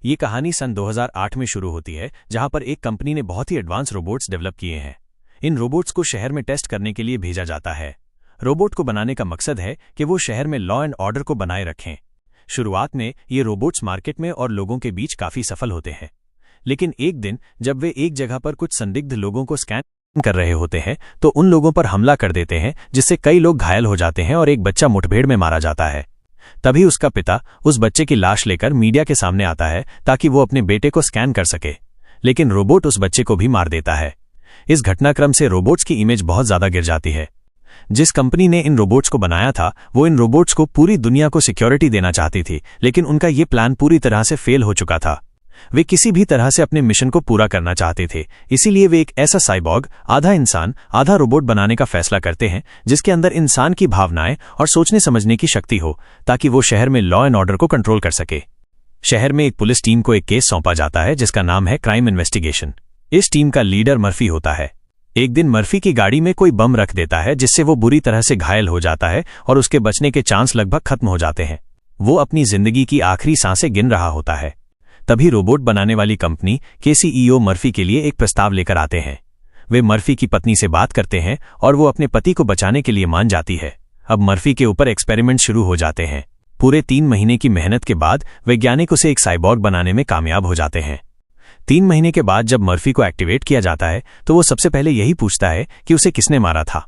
ये कहानी सन 2008 में शुरू होती है, जहां पर एक कंपनी ने बहुत ही एडवांस रोबोट्स डेवलप किए हैं। इन रोबोट्स को शहर में टेस्ट करने के लिए भेजा जाता है। रोबोट को बनाने का मकसद है कि वो शहर में लॉ एंड ऑर्डर को बनाए रखें। शुरुआत में ये रोबोट्स मार्केट में और लोगों के बीच काफी सफल होते हैं, लेकिन एक दिन जब वे एक जगह पर कुछ संदिग्ध लोगों को स्कैन कर रहे होते हैं तो उन लोगों पर हमला कर देते हैं, जिससे कई लोग घायल हो जाते हैं और एक बच्चा मुठभेड़ में मारा जाता है। तभी उसका पिता उस बच्चे की लाश लेकर मीडिया के सामने आता है ताकि वो अपने बेटे को स्कैन कर सके, लेकिन रोबोट उस बच्चे को भी मार देता है। इस घटनाक्रम से रोबोट्स की इमेज बहुत ज्यादा गिर जाती है। जिस कंपनी ने इन रोबोट्स को बनाया था वो इन रोबोट्स को पूरी दुनिया को सिक्योरिटी देना चाहती थी, लेकिन उनका ये प्लान पूरी तरह से फेल हो चुका था। वे किसी भी तरह से अपने मिशन को पूरा करना चाहते थे, इसीलिए वे एक ऐसा साइबॉर्ग, आधा इंसान आधा रोबोट बनाने का फैसला करते हैं जिसके अंदर इंसान की भावनाएं और सोचने समझने की शक्ति हो, ताकि वो शहर में लॉ एंड ऑर्डर को कंट्रोल कर सके। शहर में एक पुलिस टीम को एक केस सौंपा जाता है जिसका नाम है क्राइम इन्वेस्टिगेशन। इस टीम का लीडर मर्फी होता है। एक दिन मर्फी की गाड़ी में कोई बम रख देता है, जिससे वो बुरी तरह से घायल हो जाता है और उसके बचने के चांस लगभग खत्म हो जाते हैं। वो अपनी जिंदगी की आखिरी सांसें गिन रहा होता है। तभी रोबोट बनाने वाली कंपनी के सीईओ मर्फी के लिए एक प्रस्ताव लेकर आते हैं। वे मर्फी की पत्नी से बात करते हैं और वो अपने पति को बचाने के लिए मान जाती है। अब मर्फी के ऊपर एक्सपेरिमेंट शुरू हो जाते हैं। पूरे 3 महीने की मेहनत के बाद वैज्ञानिक उसे एक साइबॉर्ग बनाने में कामयाब हो जाते हैं। 3 महीने के बाद जब मर्फी को एक्टिवेट किया जाता है तो वो सबसे पहले यही पूछता है कि उसे किसने मारा था।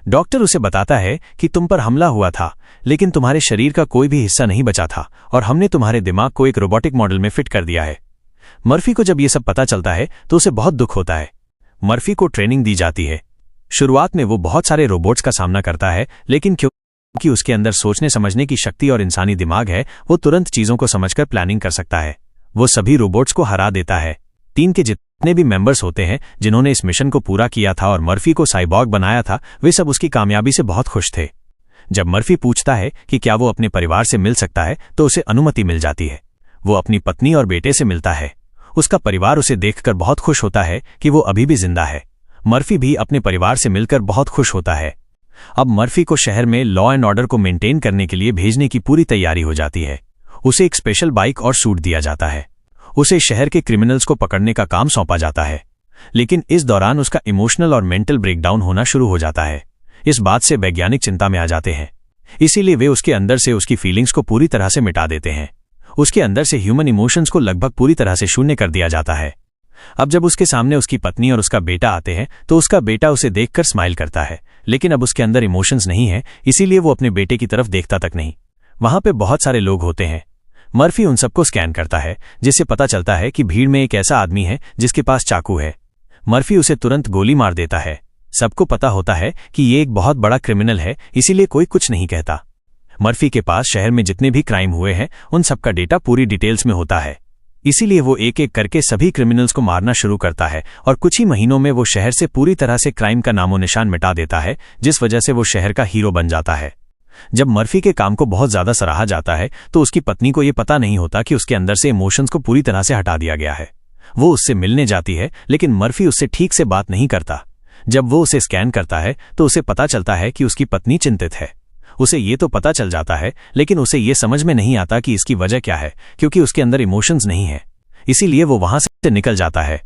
डॉक्टर उसे बताता है कि तुम पर हमला हुआ था, लेकिन तुम्हारे शरीर का कोई भी हिस्सा नहीं बचा था और हमने तुम्हारे दिमाग को एक रोबोटिक मॉडल में फिट कर दिया है। मर्फी को जब ये सब पता चलता है तो उसे बहुत दुख होता है। मर्फी को ट्रेनिंग दी जाती है। शुरुआत में वो बहुत सारे रोबोट्स का सामना करता है, लेकिन क्योंकि उसके अंदर सोचने समझने की शक्ति और इंसानी दिमाग है, वो तुरंत चीजों को समझकर प्लानिंग कर सकता है। वो सभी रोबोट्स को हरा देता है। टीम के जितने भी मेंबर्स होते हैं जिन्होंने इस मिशन को पूरा किया था और मर्फी को साइबॉर्ग बनाया था, वे सब उसकी कामयाबी से बहुत खुश थे। जब मर्फी पूछता है कि क्या वो अपने परिवार से मिल सकता है तो उसे अनुमति मिल जाती है। वो अपनी पत्नी और बेटे से मिलता है। उसका परिवार उसे देखकर बहुत खुश होता है कि वो अभी भी जिंदा है। मर्फी भी अपने परिवार से मिलकर बहुत खुश होता है। अब मर्फी को शहर में लॉ एंड ऑर्डर को मेंटेन करने के लिए भेजने की पूरी तैयारी हो जाती है। उसे एक स्पेशल बाइक और सूट दिया जाता है। उसे शहर के क्रिमिनल्स को पकड़ने का काम सौंपा जाता है, लेकिन इस दौरान उसका इमोशनल और मेंटल ब्रेकडाउन होना शुरू हो जाता है। इस बात से वैज्ञानिक चिंता में आ जाते हैं, इसीलिए वे उसके अंदर से उसकी फीलिंग्स को पूरी तरह से मिटा देते हैं। उसके अंदर से ह्यूमन इमोशंस को लगभग पूरी तरह से शून्य कर दिया जाता है। अब जब उसके सामने उसकी पत्नी और उसका बेटा आते हैं तो उसका बेटा उसे देखकर स्माइल करता है, लेकिन अब उसके अंदर इमोशंस नहीं है, इसीलिए वो अपने बेटे की तरफ देखता तक नहीं। वहां पे बहुत सारे लोग होते हैं। मर्फी उन सबको स्कैन करता है, जिससे पता चलता है कि भीड़ में एक ऐसा आदमी है जिसके पास चाकू है। मर्फी उसे तुरंत गोली मार देता है। सबको पता होता है कि ये एक बहुत बड़ा क्रिमिनल है, इसीलिए कोई कुछ नहीं कहता। मर्फी के पास शहर में जितने भी क्राइम हुए हैं उन सबका डेटा पूरी डिटेल्स में होता है, इसीलिए वो एक एक करके सभी क्रिमिनल्स को मारना शुरू करता है और कुछ ही महीनों में वो शहर से पूरी तरह से क्राइम का नामो निशान मिटा देता है, जिस वजह से वो शहर का हीरो बन जाता है। जब मर्फी के काम को बहुत ज्यादा सराहा जाता है तो उसकी पत्नी को यह पता नहीं होता कि उसके अंदर से इमोशंस को पूरी तरह से हटा दिया गया है। वो उससे मिलने जाती है, लेकिन मर्फी उससे ठीक से बात नहीं करता। जब वो उसे स्कैन करता है तो उसे पता चलता है कि उसकी पत्नी चिंतित है। उसे ये तो पता चल जाता है, लेकिन उसे ये समझ में नहीं आता कि इसकी वजह क्या है, क्योंकि उसके अंदर इमोशंस नहीं है। इसीलिए वो वहां से निकल जाता है।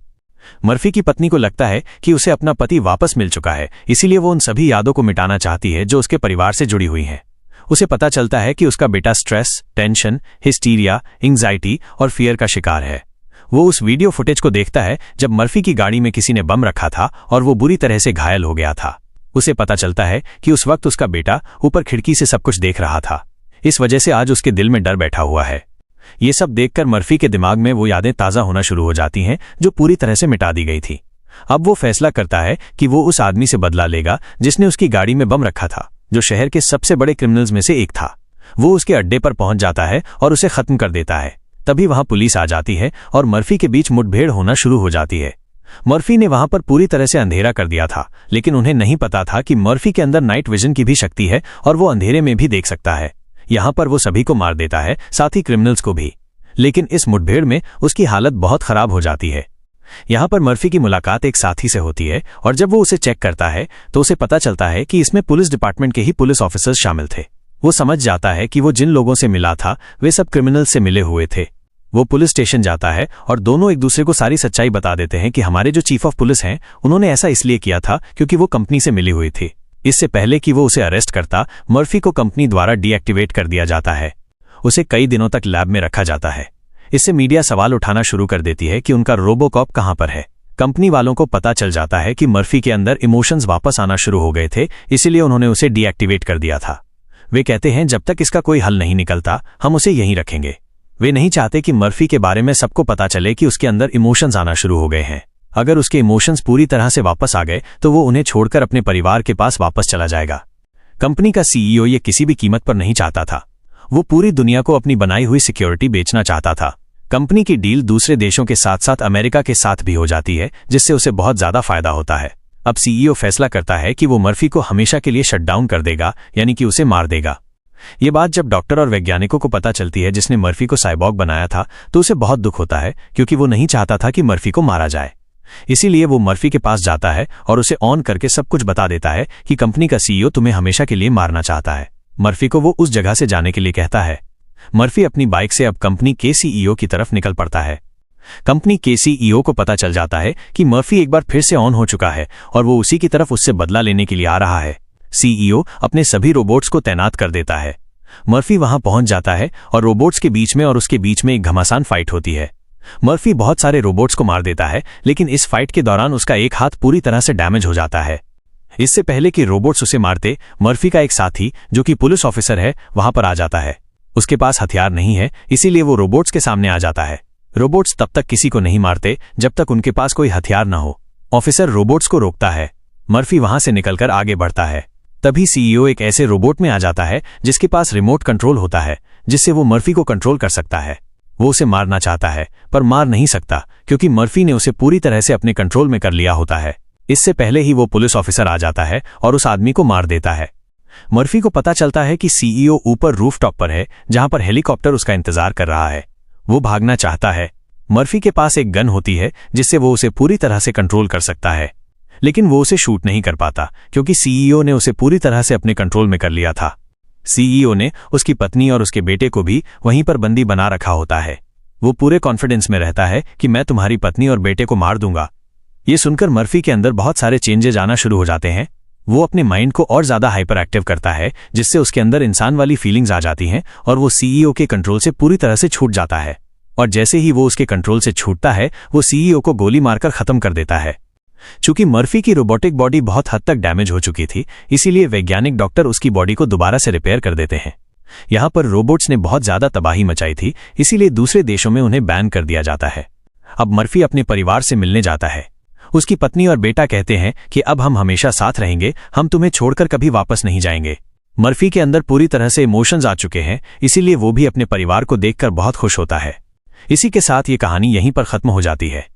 मर्फी की पत्नी को लगता है कि उसे अपना पति वापस मिल चुका है, इसीलिए वो उन सभी यादों को मिटाना चाहती है जो उसके परिवार से जुड़ी हुई हैं। उसे पता चलता है कि उसका बेटा स्ट्रेस, टेंशन, हिस्टीरिया, एंग्जाइटी और फियर का शिकार है। वो उस वीडियो फुटेज को देखता है जब मर्फी की गाड़ी में किसी ने बम रखा था और वो बुरी तरह से घायल हो गया था। उसे पता चलता है कि उस वक्त उसका बेटा ऊपर खिड़की से सब कुछ देख रहा था। इस वजह से आज उसके दिल में डर बैठा हुआ है। ये सब देखकर मर्फी के दिमाग में वो यादें ताज़ा होना शुरू हो जाती हैं जो पूरी तरह से मिटा दी गई थी। अब वो फैसला करता है कि वो उस आदमी से बदला लेगा जिसने उसकी गाड़ी में बम रखा था, जो शहर के सबसे बड़े क्रिमिनल्स में से एक था। वो उसके अड्डे पर पहुंच जाता है और उसे खत्म कर देता है। तभी वहां पुलिस आ जाती है और मर्फी के बीच मुठभेड़ होना शुरू हो जाती है। मर्फी ने वहां पर पूरी तरह से अंधेरा कर दिया था, लेकिन उन्हें नहीं पता था कि मर्फी के अंदर नाइट विजन की भी शक्ति है और वो अंधेरे में भी देख सकता है। यहां पर वो सभी को मार देता है, साथ ही क्रिमिनल्स को भी। लेकिन इस मुठभेड़ में उसकी हालत बहुत खराब हो जाती है। यहां पर मर्फी की मुलाकात एक साथी से होती है और जब वो उसे चेक करता है तो उसे पता चलता है कि इसमें पुलिस डिपार्टमेंट के ही पुलिस ऑफिसर्स शामिल थे। वो समझ जाता है कि वो जिन लोगों से मिला था वे सब क्रिमिनल्स से मिले हुए थे। वो पुलिस स्टेशन जाता है और दोनों एक दूसरे को सारी सच्चाई बता देते हैं कि हमारे जो चीफ ऑफ पुलिस हैं उन्होंने ऐसा इसलिए किया था क्योंकि वो कंपनी से मिली हुई थी। इससे पहले कि वो उसे अरेस्ट करता, मर्फी को कंपनी द्वारा डीएक्टिवेट कर दिया जाता है। उसे कई दिनों तक लैब में रखा जाता है। इससे मीडिया सवाल उठाना शुरू कर देती है कि उनका रोबोकॉप कहां पर है। कंपनी वालों को पता चल जाता है कि मर्फी के अंदर इमोशंस वापस आना शुरू हो गए थे, इसीलिए उन्होंने उसे डीएक्टिवेट कर दिया था। वे कहते हैं जब तक इसका कोई हल नहीं निकलता हम उसे यहीं रखेंगे। वे नहीं चाहते कि मर्फी के बारे में सबको पता चले कि उसके अंदर इमोशंस आना शुरू हो गए हैं। अगर उसके इमोशंस पूरी तरह से वापस आ गए तो वो उन्हें छोड़कर अपने परिवार के पास वापस चला जाएगा। कंपनी का सीईओ ये किसी भी कीमत पर नहीं चाहता था। वो पूरी दुनिया को अपनी बनाई हुई सिक्योरिटी बेचना चाहता था। कंपनी की डील दूसरे देशों के साथ साथ अमेरिका के साथ भी हो जाती है, जिससे उसे बहुत ज्यादा फायदा होता है। अब सीईओ फैसला करता है कि वो मर्फी को हमेशा के लिए शटडाउन कर देगा, यानी कि उसे मार देगा। ये बात जब डॉक्टर और वैज्ञानिकों को पता चलती है जिसने मर्फी को साइबॉर्ग बनाया था, तो उसे बहुत दुख होता है क्योंकि वो नहीं चाहता था कि मर्फी को मारा जाए। इसीलिए वो मर्फी के पास जाता है और उसे ऑन करके सब कुछ बता देता है कि कंपनी का सीईओ तुम्हें हमेशा के लिए मारना चाहता है। मर्फी को वो उस जगह से जाने के लिए कहता है। मर्फी अपनी बाइक से अब कंपनी के सीईओ की तरफ निकल पड़ता है। कंपनी के सीईओ को पता चल जाता है कि मर्फी एक बार फिर से ऑन हो चुका है और वो उसी की तरफ उससे बदला लेने के लिए आ रहा है। सीईओ अपने सभी रोबोट्स को तैनात कर देता है। मर्फी वहां पहुंच जाता है और रोबोट्स के बीच में और उसके बीच में एक घमासान फाइट होती है। मर्फी बहुत सारे रोबोट्स को मार देता है, लेकिन इस फाइट के दौरान उसका एक हाथ पूरी तरह से डैमेज हो जाता है। इससे पहले कि रोबोट्स उसे मारते, मर्फी का एक साथी जो कि पुलिस ऑफिसर है वहां पर आ जाता है। उसके पास हथियार नहीं है, इसीलिए वो रोबोट्स के सामने आ जाता है। रोबोट्स तब तक किसी को नहीं मारते जब तक उनके पास कोई हथियार न हो। ऑफिसर रोबोट्स को रोकता है। मर्फी वहां से निकलकर आगे बढ़ता है। तभी सीईओ एक ऐसे रोबोट में आ जाता है जिसके पास रिमोट कंट्रोल होता है, जिससे वो मर्फी को कंट्रोल कर सकता है। वो उसे मारना चाहता है पर मार नहीं सकता क्योंकि मर्फी ने उसे पूरी तरह से अपने कंट्रोल में कर लिया होता है। इससे पहले ही वो पुलिस ऑफिसर आ जाता है और उस आदमी को मार देता है। मर्फी को पता चलता है कि सीईओ ऊपर रूफटॉप पर है, जहां पर हेलीकॉप्टर उसका इंतजार कर रहा है। वो भागना चाहता है। मर्फी के पास एक गन होती है जिससे वो उसे पूरी तरह से कंट्रोल कर सकता है, लेकिन वो उसे शूट नहीं कर पाता क्योंकि सीईओ ने उसे पूरी तरह से अपने कंट्रोल में कर लिया था। सीईओ ने उसकी पत्नी और उसके बेटे को भी वहीं पर बंदी बना रखा होता है। वो पूरे कॉन्फिडेंस में रहता है कि मैं तुम्हारी पत्नी और बेटे को मार दूंगा। ये सुनकर मर्फी के अंदर बहुत सारे चेंजेज आना शुरू हो जाते हैं। वो अपने माइंड को और ज्यादा हाइपर एक्टिव करता है, जिससे उसके अंदर इंसान वाली फीलिंग्स आ जाती हैं और वो सीईओ के कंट्रोल से पूरी तरह से छूट जाता है। और जैसे ही वो उसके कंट्रोल से छूटता है, वो सीईओ को गोली मारकर खत्म कर देता है। चूंकि मर्फी की रोबोटिक बॉडी बहुत हद तक डैमेज हो चुकी थी, इसीलिए वैज्ञानिक डॉक्टर उसकी बॉडी को दोबारा से रिपेयर कर देते हैं। यहां पर रोबोट्स ने बहुत ज्यादा तबाही मचाई थी, इसीलिए दूसरे देशों में उन्हें बैन कर दिया जाता है। अब मर्फी अपने परिवार से मिलने जाता है। उसकी पत्नी और बेटा कहते हैं कि अब हम हमेशा साथ रहेंगे, हम तुम्हें छोड़कर कभी वापस नहीं जाएंगे। मर्फी के अंदर पूरी तरह से इमोशंस आ चुके हैं, इसीलिए वो भी अपने परिवार को देखकर बहुत खुश होता है। इसी के साथ ये कहानी यहीं पर खत्म हो जाती है।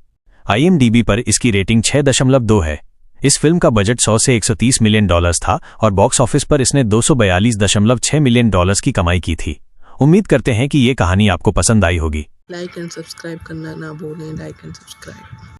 IMDb पर इसकी रेटिंग 6.2 है। इस फिल्म का बजट 100 से 130 मिलियन डॉलर्स था और बॉक्स ऑफिस पर इसने 242.6 मिलियन डॉलर्स की कमाई की थी। उम्मीद करते हैं कि ये कहानी आपको पसंद आई होगी। लाइक एंड सब्सक्राइब करना ना भूलें। Like and subscribe.